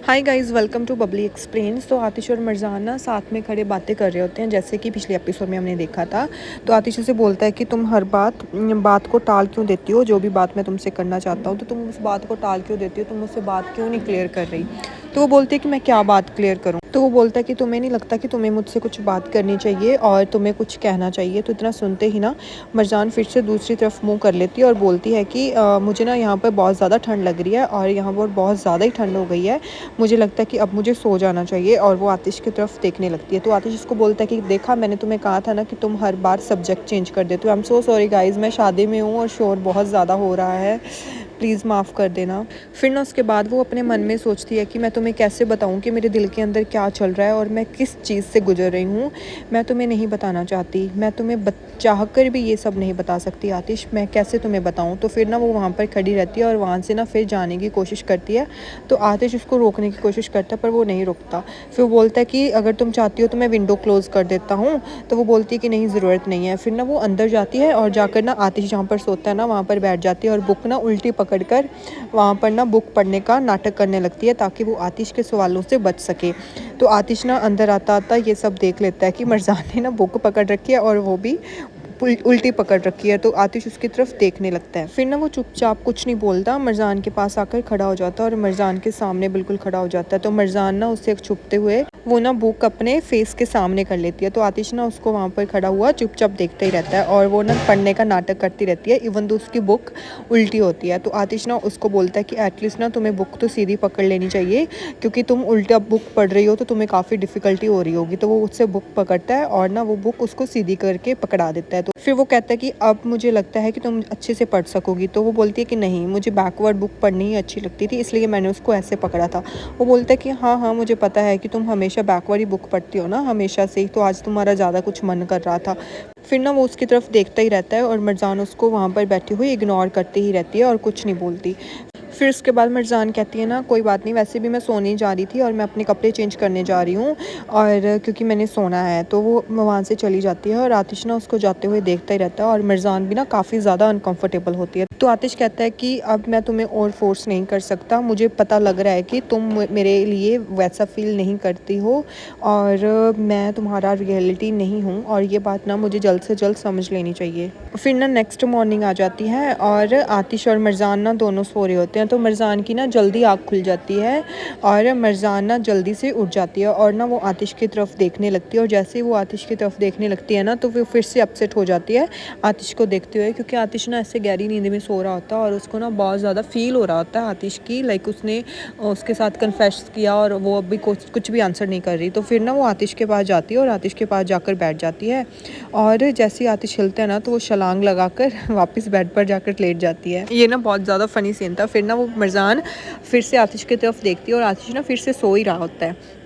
Hi guys, welcome to bubbly explains. तो आतिश और मरजान ना साथ में खड़े बातें कर रहे होते हैं, जैसे कि पिछले एपिसोड में हमने देखा था। तो आतिश उसे बोलता है कि तुम हर बात को टाल क्यों देती हो, जो भी बात मैं तुमसे करना चाहता हूँ तो तुम उस बात को टाल क्यों देती हो, तुम मुझसे बात क्यों नहीं क्लियर कर रही। तो वो बोलती है कि मैं क्या बात क्लियर करूँ। तो वो बोलता है कि तुम्हें नहीं लगता कि तुम्हें मुझसे कुछ बात करनी चाहिए और तुम्हें कुछ कहना चाहिए। तो इतना सुनते ही ना मरजान फिर से दूसरी तरफ मुँह कर लेती है और बोलती है कि मुझे ना यहाँ पर बहुत ज़्यादा ठंड लग रही है और यहाँ पर बहुत ज़्यादा ही ठंड हो गई है, मुझे लगता है कि अब मुझे सो जाना चाहिए। और वो आतिश की तरफ देखने लगती है। तो आतिश उसको बोलता है कि देखा, मैंने तुम्हें कहा था ना कि तुम हर बार सब्जेक्ट चेंज कर देते हो। I am so sorry guys, मैं शादी में हूँ और शोर बहुत ज़्यादा हो रहा है, प्लीज़ माफ़ कर देना। फिर ना उसके बाद वो अपने मन में सोचती है कि मैं तुम्हें कैसे बताऊं कि मेरे दिल के अंदर क्या चल रहा है और मैं किस चीज़ से गुजर रही हूँ। मैं तुम्हें नहीं बताना चाहती, मैं तुम्हें चाह कर भी ये सब नहीं बता सकती आतिश, मैं कैसे तुम्हें बताऊं। तो फिर ना वो वहाँ पर खड़ी रहती है और वहाँ से ना फिर जाने की कोशिश करती है। तो आतिश उसको रोकने की कोशिश करता है पर वो नहीं रुकता। फिर वो बोलता है कि अगर तुम चाहती हो तो मैं विंडो क्लोज़ कर देता हूँ। तो वो बोलती है कि नहीं, ज़रूरत नहीं है। फिर ना वो अंदर जाती है और जाकर ना आतिश जहाँ पर सोता है ना वहाँ पर बैठ जाती है और बुक ना उल्टी पकड़कर वहाँ पर ना बुक पढ़ने का नाटक करने लगती है ताकि वो आतिश के सवालों से बच सके। तो आतिश ना अंदर आता आता ये सब देख लेता है कि मरजान ने ना बुक पकड़ रखी है और वो भी उल्टी पकड़ रखी है। तो आतिश उसकी तरफ देखने लगता है। फिर ना वो चुपचाप कुछ नहीं बोलता, मरजान के पास आकर खड़ा हो जाता है और मरजान के सामने बिल्कुल खड़ा हो जाता है। तो मरजान ना उससे छुपते हुए वो ना बुक अपने फेस के सामने कर लेती है। तो आतिश ना उसको वहाँ पर खड़ा हुआ चुपचाप देखता ही रहता है और वो ना पढ़ने का नाटक करती रहती है, इवन तो उसकी बुक उल्टी होती है। तो आतिश ना उसको बोलता है कि एटलीस्ट ना तुम्हें बुक तो सीधी पकड़ लेनी चाहिए, क्योंकि तुम उल्टा बुक पढ़ रही हो तो तुम्हें काफ़ी डिफ़िकल्टी हो रही होगी। तो वो उससे बुक पकड़ता है और ना वो बुक उसको सीधी करके पकड़ा देता है। तो फिर वो कहता है कि अब मुझे लगता है कि तुम अच्छे से पढ़ सकोगी। तो वो बोलती है कि नहीं, मुझे बैकवर्ड बुक पढ़नी ही अच्छी लगती थी, इसलिए मैंने उसको ऐसे पकड़ा था। वो बोलता है कि हाँ हाँ, मुझे पता है कि तुम हमेशा बैकवर्ड ही बुक पढ़ती हो ना, हमेशा से ही, तो आज तुम्हारा ज़्यादा कुछ मन कर रहा था। फिर ना वो उसकी तरफ देखता ही रहता है और मरजान उसको वहाँ पर बैठी हुई इग्नोर करती ही रहती है और कुछ नहीं बोलती। फिर उसके बाद मरजान कहती है ना, कोई बात नहीं, वैसे भी मैं सोने जा रही थी और मैं अपने कपड़े चेंज करने जा रही हूँ और क्योंकि मैंने सोना है। तो वो वहाँ से चली जाती है और आतिश ना उसको जाते हुए देखता ही रहता है और मरजान भी ना काफ़ी ज़्यादा अनकंफर्टेबल होती है। तो आतिश कहता है कि अब मैं तुम्हें और फोर्स नहीं कर सकता, मुझे पता लग रहा है कि तुम मेरे लिए वैसा फील नहीं करती हो और मैं तुम्हारा रियलिटी नहीं हूँ और ये बात ना मुझे जल्द से जल्द समझ लेनी चाहिए। फिर ना नेक्स्ट मॉर्निंग आ जाती है और आतिश और मरजान ना दोनों सो रहे होते हैं। तो मरजान की ना जल्दी आँख खुल जाती है और मरजान ना जल्दी से उठ जाती है और ना वो आतिश की तरफ देखने लगती है और जैसे ही वो आतिश की तरफ देखने लगती है ना तो वो फिर से अपसेट हो जाती है आतिश को देखते हुए, क्योंकि आतिश ना ऐसे गहरी नींद में सो रहा होता है और उसको ना बहुत ज़्यादा फील हो रहा होता है आतिश की, लाइक उसने उसके साथ कन्फेस किया और वो अभी कुछ भी आंसर नहीं कर रही। तो फिर ना वो आतिश के पास जाती है और आतिश के पास जाकर बैठ जाती है और जैसे ही आतिश हिलता है ना तो वो छलांग लगाकर वापस बेड पर जाकर लेट जाती है। ये ना बहुत ज़्यादा फ़नी सीन था। फिर ना वो मरजान फिर से आतिश की तरफ देखती है और आतिश ना फिर से सो ही रहा होता है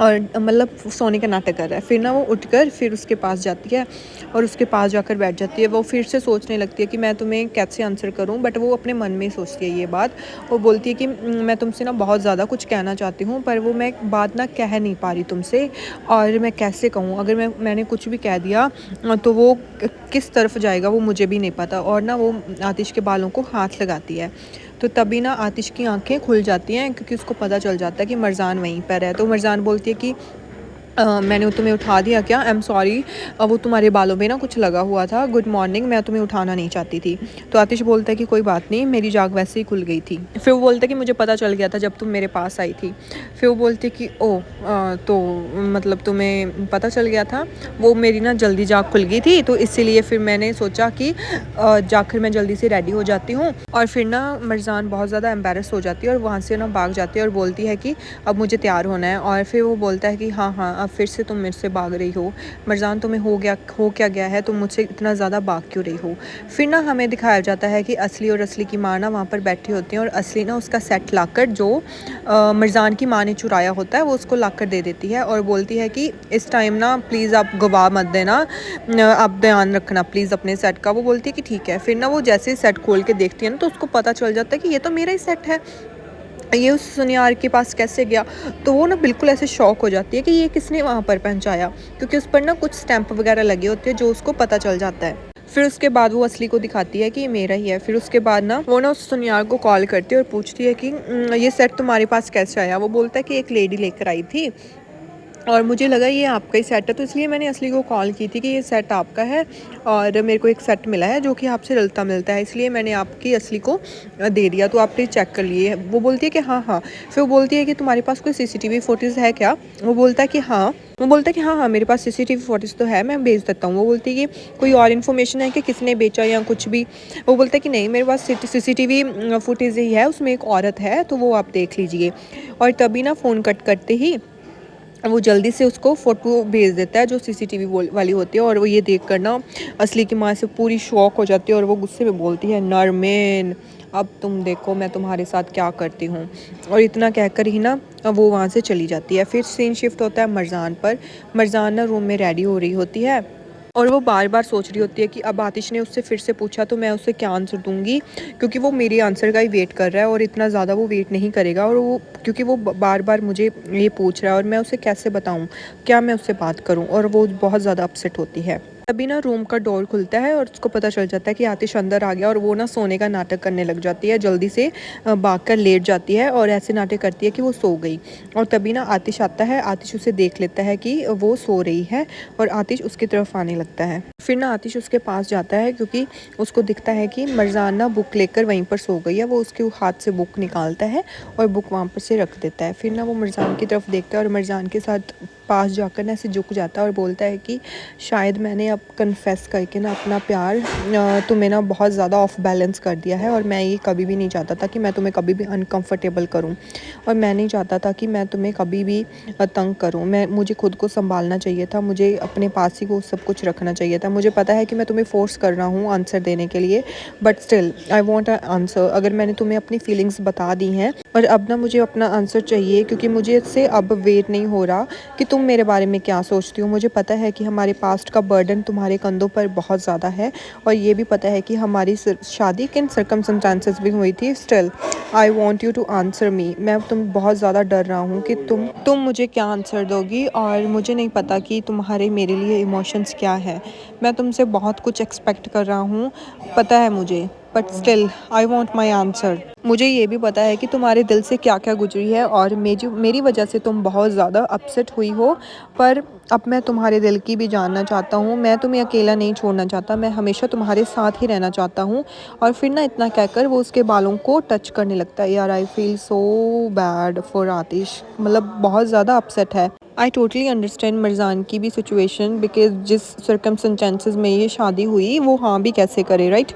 और मतलब सोने का नाटक कर रहा है। फिर ना वो उठकर फिर उसके पास जाती है और उसके पास जाकर बैठ जाती है। वो फिर से सोचने लगती है कि मैं तुम्हें कैसे आंसर करूं, बट वो अपने मन में ही सोचती है ये बात। वो बोलती है कि मैं तुमसे ना बहुत ज़्यादा कुछ कहना चाहती हूँ पर वो मैं बात ना कह नहीं पा रही तुमसे, और मैं कैसे कहूँ, अगर मैंने कुछ भी कह दिया तो वो किस तरफ जाएगा वो मुझे भी नहीं पता। और ना वो आतिश के बालों को हाथ लगाती है। तो तभी ना आतिश की आंखें खुल जाती हैं क्योंकि उसको पता चल जाता है कि मरजान वहीं पर है। तो मरजान बोलती है कि मैंने तुम्हें उठा दिया क्या, आई एम सॉरी, वो तुम्हारे बालों में ना कुछ लगा हुआ था, गुड मॉर्निंग, मैं तुम्हें उठाना नहीं चाहती थी। तो आतिश बोलता है कि कोई बात नहीं, मेरी जाग वैसे ही खुल गई थी। फिर वो बोलता है कि मुझे पता चल गया था जब तुम मेरे पास आई थी। फिर वो बोलती है कि तो मतलब तुम्हें पता चल गया था, वो मेरी ना जल्दी जाग खुल गई थी तो इसीलिए फिर मैंने सोचा कि जाकर मैं जल्दी से रेडी हो जाती हूँ। और फिर ना मरजान बहुत ज़्यादा एम्बेरस हो जाती है और वहाँ से ना भाग जाती है और बोलती है कि अब मुझे तैयार होना है। और फिर वो बोलता है कि हाँ हाँ, अब फिर से तुम मेरे से भाग रही हो, मरजान तुम्हें हो क्या गया है, तुम मुझसे इतना ज़्यादा भाग क्यों रही हो। फिर ना हमें दिखाया जाता है कि असली और असली की माँ ना वहाँ पर बैठी होती हैं और असली ना उसका सेट लाकर जो मरजान की माँ ने चुराया होता है वो उसको लाकर दे देती है और बोलती है कि इस टाइम ना प्लीज़ आप गवा मत देना, आप ध्यान रखना प्लीज़ अपने सेट का। वो बोलती है कि ठीक है। फिर ना वो जैसे ही सेट खोल के देखती है ना तो उसको पता चल जाता है कि ये तो मेरा ही सेट है, ये उस सुनियार के पास कैसे गया। तो वो ना बिल्कुल ऐसे शॉक हो जाती है कि ये किसने वहाँ पर पहुँचाया, क्योंकि उस पर ना कुछ स्टैंप वगैरह लगे होते हैं जो उसको पता चल जाता है। फिर उसके बाद वो असली को दिखाती है कि ये मेरा ही है। फिर उसके बाद ना वो ना उस सुनियार को कॉल करती है और पूछती है कि ये सेट तुम्हारे पास कैसे आया। वो बोलता है कि एक लेडी लेकर आई थी और मुझे लगा ये आपका ही सेट है, तो इसलिए मैंने असली को कॉल की थी कि ये सेट आपका है और मेरे को एक सेट मिला है जो कि आपसे मिलता मिलता है, इसलिए मैंने आपकी असली को दे दिया, तो आप प्लीज़ चेक कर लिए। वो बोलती है कि हाँ हाँ। फिर वो बोलती है कि तुम्हारे पास कोई सीसीटीवी फुटेज है क्या। वो बोलता है कि हाँ। वो बोलता है कि हाँ हाँ मेरे पास सीसीटीवी फुटेज तो है, मैं भेज देता हूँ। वो बोलती है कि कोई और इन्फॉर्मेशन है कि किसने बेचा या कुछ भी। वो बोलता है कि नहीं, मेरे पास सीसीटीवी फुटेज ही है, उसमें एक औरत है, तो वो आप देख लीजिए। और तभी ना फ़ोन कट करते ही वो जल्दी से उसको फ़ोटो भेज देता है जो सीसीटीवी वाली होती है। और वो ये देख कर ना असली की माँ से पूरी शॉक हो जाती है और वो गुस्से में बोलती है, नरमीन अब तुम देखो मैं तुम्हारे साथ क्या करती हूँ। और इतना कहकर ही ना वो वहाँ से चली जाती है। फिर सीन शिफ्ट होता है मरजान पर। मरजान ना रूम में रेडी हो रही होती है और वो बार बार सोच रही होती है कि अब आतिश ने उससे फिर से पूछा तो मैं उसे क्या आंसर दूंगी, क्योंकि वो मेरे आंसर का ही वेट कर रहा है और इतना ज़्यादा वो वेट नहीं करेगा। और वो क्योंकि वो बार बार मुझे ये पूछ रहा है और मैं उसे कैसे बताऊं, क्या मैं उससे बात करूं, और वो बहुत ज़्यादा अपसेट होती है। तभी ना रूम का डोर खुलता है और उसको पता चल जाता है कि आतिश अंदर आ गया और वो ना सोने का नाटक करने लग जाती है, जल्दी से भाग कर लेट जाती है और ऐसे नाटक करती है कि वो सो गई। और तभी ना आतिश आता है, आतिश उसे देख लेता है कि वो सो रही है और आतिश उसकी तरफ आने लगता है। फिर ना आतिश उसके पास जाता है क्योंकि उसको दिखता है कि मरजान ना बुक लेकर वहीं पर सो गई है। वो उसके हाथ से बुक निकालता है और बुक वहाँ पर से रख देता है। फिर ना वो मरजान की तरफ देखता है और मरजान के साथ पास जाकर ना ऐसे झुक जाता है और बोलता है कि शायद मैंने अब कन्फेस करके ना अपना प्यार तुम्हें ना बहुत ज़्यादा ऑफ बैलेंस कर दिया है और मैं ये कभी भी नहीं चाहता था कि मैं तुम्हें कभी भी अनकंफर्टेबल करूं और मैं नहीं चाहता था कि मैं तुम्हें कभी भी तंग करूं। मुझे खुद को संभालना चाहिए था, मुझे अपने पास ही वो सब कुछ रखना चाहिए था। मुझे पता है कि मैं तुम्हें फ़ोर्स कर रहा हूँ आंसर देने के लिए, but still I want a answer. अगर मैंने तुम्हें अपनी फीलिंग्स बता दी हैं और अब ना मुझे अपना आंसर चाहिए, क्योंकि मुझे इससे अब वेट नहीं हो रहा कि तुम मेरे बारे में क्या सोचती हो। मुझे पता है कि हमारे पास्ट का बर्डन तुम्हारे कंधों पर बहुत ज़्यादा है और ये भी पता है कि हमारी शादी किन सर्कमस्टेंसेस भी हुई थी। Still I want you to answer me. मैं तुम बहुत ज़्यादा डर रहा हूँ कि तुम मुझे क्या आंसर दोगी और मुझे नहीं पता कि तुम्हारे मेरे लिए इमोशंस क्या है। मैं तुमसे बहुत कुछ एक्सपेक्ट कर रहा हूँ, पता है मुझे, but still I want my answer. मुझे ये भी पता है कि तुम्हारे दिल से क्या क्या गुजरी है और मेरी वजह से तुम बहुत ज़्यादा अपसेट हुई हो, पर अब मैं तुम्हारे दिल की भी जानना चाहता हूँ। मैं तुम्हें अकेला नहीं छोड़ना चाहता, मैं हमेशा तुम्हारे साथ ही रहना चाहता हूँ। और फिर ना इतना कहकर वो उसके बालों को टच करने लगता है। यार I feel so bad for Atish, मतलब बहुत ज़्यादा अपसेट है। आई टोटली अंडरस्टैंड मरजान की भी सिचुएशन, बिकॉज जिस सर्कमस्टेंसेस में ये शादी हुई वो हाँ भी कैसे करे, राइट।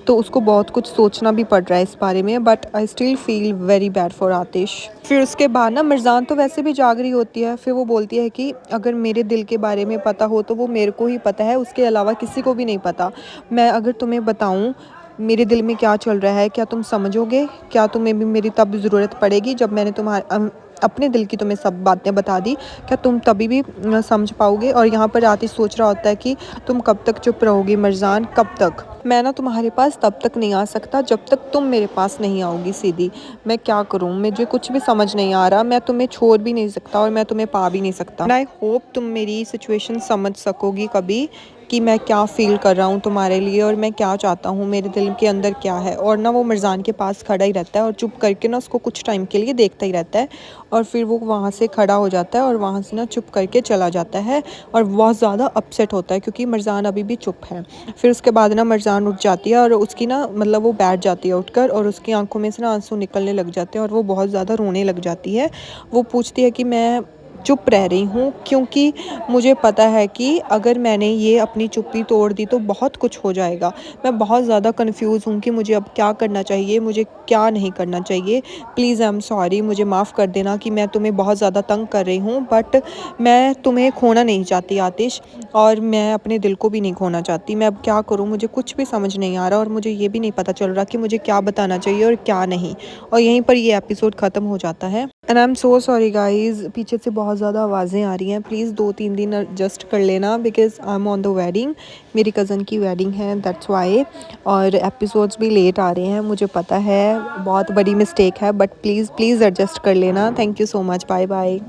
तो उसको बहुत कुछ सोचना भी पड़ रहा है इस बारे में, but I still feel very bad for Atish. फिर उसके बाद ना मरजान तो वैसे भी जाग रही होती है। फिर वो बोलती है कि अगर मेरे दिल के बारे में पता हो तो वो मेरे को ही पता है, उसके अलावा किसी को भी नहीं पता। मैं अगर तुम्हें बताऊं मेरे दिल में क्या चल रहा है, क्या तुम समझोगे? क्या तुम्हें भी मेरी तब ज़रूरत पड़ेगी जब मैंने अपने दिल की तुम्हें सब बातें बता दी, क्या तुम तभी भी समझ पाओगे? और यहाँ पर आतिश सोच रहा होता है कि तुम कब तक चुप रहोगी मरजान, कब तक? मैं ना तुम्हारे पास तब तक नहीं आ सकता जब तक तुम मेरे पास नहीं आओगी सीधी। मैं क्या करूँ, मुझे कुछ भी समझ नहीं आ रहा। मैं तुम्हें छोड़ भी नहीं सकता और मैं तुम्हें पा भी नहीं सकता। एंड आई होप तुम मेरी सिचुएशन समझ सकोगी कभी कि मैं क्या फ़ील कर रहा हूँ तुम्हारे लिए और मैं क्या चाहता हूँ, मेरे दिल के अंदर क्या है। और ना वो मरजान के पास खड़ा ही रहता है और चुप करके ना उसको कुछ टाइम के लिए देखता ही रहता है और फिर वो वहाँ से खड़ा हो जाता है और वहाँ से ना चुप करके चला जाता है और बहुत ज़्यादा अपसेट होता है क्योंकि मरजान अभी भी चुप है। फिर उसके बाद ना मरजान उठ जाती है और उसकी ना मतलब वो बैठ जाती है उठकर और उसकी आंखों में से ना आंसू निकलने लग जाते हैं और वो बहुत ज़्यादा रोने लग जाती है। वो पूछती है कि मैं चुप रह रही हूँ क्योंकि मुझे पता है कि अगर मैंने ये अपनी चुप्पी तोड़ दी तो बहुत कुछ हो जाएगा। मैं बहुत ज़्यादा कंफ्यूज हूँ कि मुझे अब क्या करना चाहिए, मुझे क्या नहीं करना चाहिए। प्लीज़ आई एम सॉरी, मुझे माफ़ कर देना कि मैं तुम्हें बहुत ज़्यादा तंग कर रही हूँ, बट मैं तुम्हें खोना नहीं चाहती आतिश, और मैं अपने दिल को भी नहीं खोना चाहती। मैं अब क्या करूँ, मुझे कुछ भी समझ नहीं आ रहा और मुझे ये भी नहीं पता चल रहा कि मुझे क्या बताना चाहिए और क्या नहीं। और यहीं पर ये एपिसोड ख़त्म हो जाता है। And I am so sorry guys, पीछे से बहुत ज़्यादा आवाज़ें आ रही हैं। प्लीज़ 2-3 दिन एडजस्ट कर लेना, because I am on the wedding, मेरी कज़न की वेडिंग है, दैट्स वाई। और एपिसोड्स भी लेट आ रहे हैं, मुझे पता है बहुत बड़ी मिस्टेक है, बट प्लीज़ प्लीज़ एडजस्ट कर लेना। Thank you so much, bye bye.